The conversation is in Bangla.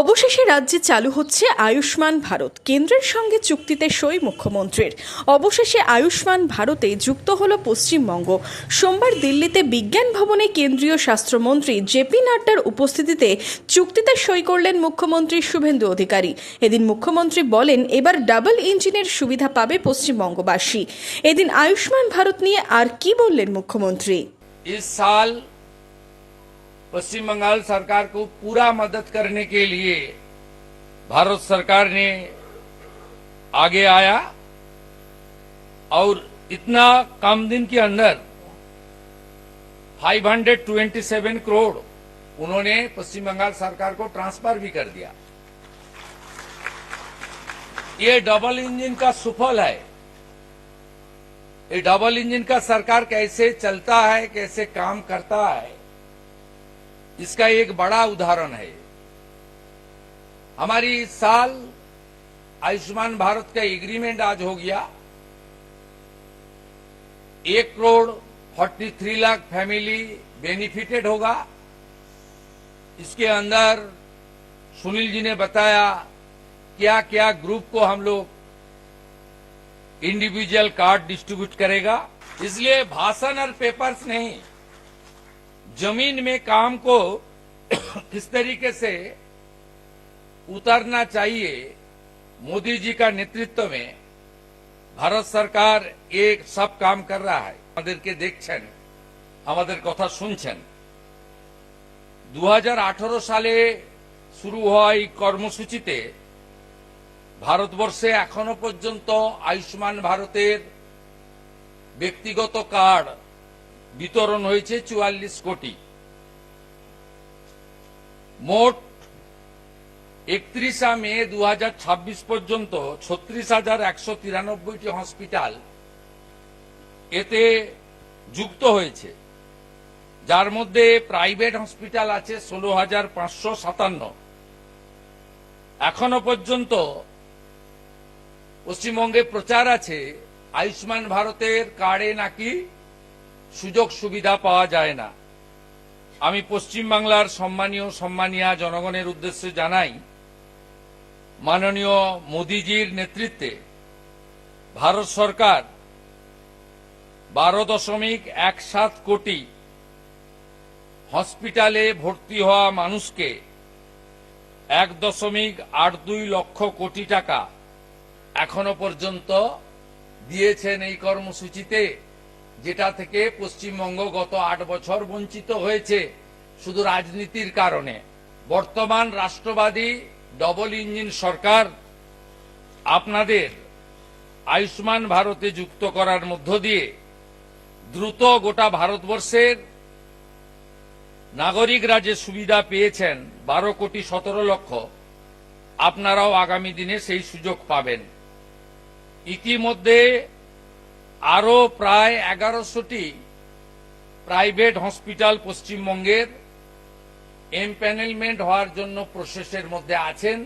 অবশেষে রাজ্যে চালু হচ্ছে আয়ুষ্মান ভারত। কেন্দ্রের সঙ্গে চুক্তিতে সই মুখ্যমন্ত্রীর। অবশেষে আয়ুষ্মান ভারতে যুক্ত হলো পশ্চিমবঙ্গ। সোমবার দিল্লিতে বিজ্ঞান ভবনে কেন্দ্রীয় স্বাস্থ্যমন্ত্রী জেপি নাড্ডার উপস্থিতিতে চুক্তিতে সই করলেন মুখ্যমন্ত্রী শুভেন্দু অধিকারী। এদিন মুখ্যমন্ত্রী বলেন, এবার ডাবল ইঞ্জিনের সুবিধা পাবে পশ্চিমবঙ্গবাসী। এদিন আয়ুষ্মান ভারত নিয়ে আর কি বললেন মুখ্যমন্ত্রী। इस साल पश्चिम बंगाल सरकार को पूरा मदद करने के लिए भारत सरकार ने आगे आया और इतना कम दिन के अंदर 527 करोड़ उन्होंने पश्चिम बंगाल सरकार को ट्रांसफर भी कर दिया। ये डबल इंजन का सुफल है। ये डबल इंजन का सरकार कैसे चलता है, कैसे काम करता है, इसका एक बड़ा उदाहरण है। हमारी इस साल आयुष्मान भारत का एग्रीमेंट आज हो गया। 1,43 लाख फैमिली बेनिफिटेड होगा। इसके अंदर सुनील जी ने बताया क्या क्या ग्रुप को हम लोग इंडिविजुअल कार्ड डिस्ट्रीब्यूट करेगा। इसलिए भाषण और पेपर्स नहीं, जमीन में काम को किस तरीके से उतरना चाहिए, मोदी जी का नेतृत्व में भारत सरकार एक सब काम कर रहा है। আমাদেরকে দেখছেন, আমাদের কথা শুনছেন। 2018 সালে শুরু হওয়া এই কর্মসূচিতে ভারতবর্ষে এখনো পর্যন্ত আয়ুষ্মান ভারতের ব্যক্তিগত কার্ড বিতরণ হয়েছে 44 কোটি। মোট 31 মে 2026 পর্যন্ত 36,193টি হসপিটাল এতে যুক্ত হয়েছে, যার মধ্যে প্রাইভেট হসপিটাল আছে 16,557। এখনো পর্যন্ত পশ্চিমবঙ্গে প্রচার আছে আয়ুষ্মান ভারতের কার্ডে নাকি সুযোগ সুবিধা পাওয়া যায় না। আমি পশ্চিমবাংলার সম্মানীয় জনগণের উদ্দেশ্যে জানাই, মাননীয় মোদিজির নেতৃত্বে ভারত সরকার 12.17 কোটি হসপিটালে ভর্তি হওয়া মানুষকে 1.82 লক্ষ কোটি টাকা এখনো পর্যন্ত দিয়েছেন এই কর্মসূচিতে, যেটা থেকে পশ্চিমবঙ্গ গত 8 বছর বঞ্চিত হয়েছে শুধু রাজনীতির কারণে। বর্তমান রাষ্ট্রবাদী ডবল ইঞ্জিন সরকার আপনাদের আয়ুষ্মান ভারতে যুক্ত করার মধ্য দিয়ে দ্রুত গোটা ভারতবর্ষের নাগরিকরা যে সুবিধা পেয়েছেন 12,17 লক্ষ, আপনারাও আগামী দিনে সেই সুযোগ পাবেন। ইতিমধ্যে আরো প্রায় 1100টি প্রাইভেট হসপিটাল পশ্চিমবঙ্গের এমপ্যানেলমেন্ট হওয়ার জন্য প্রসেসের মধ্যে আছেন।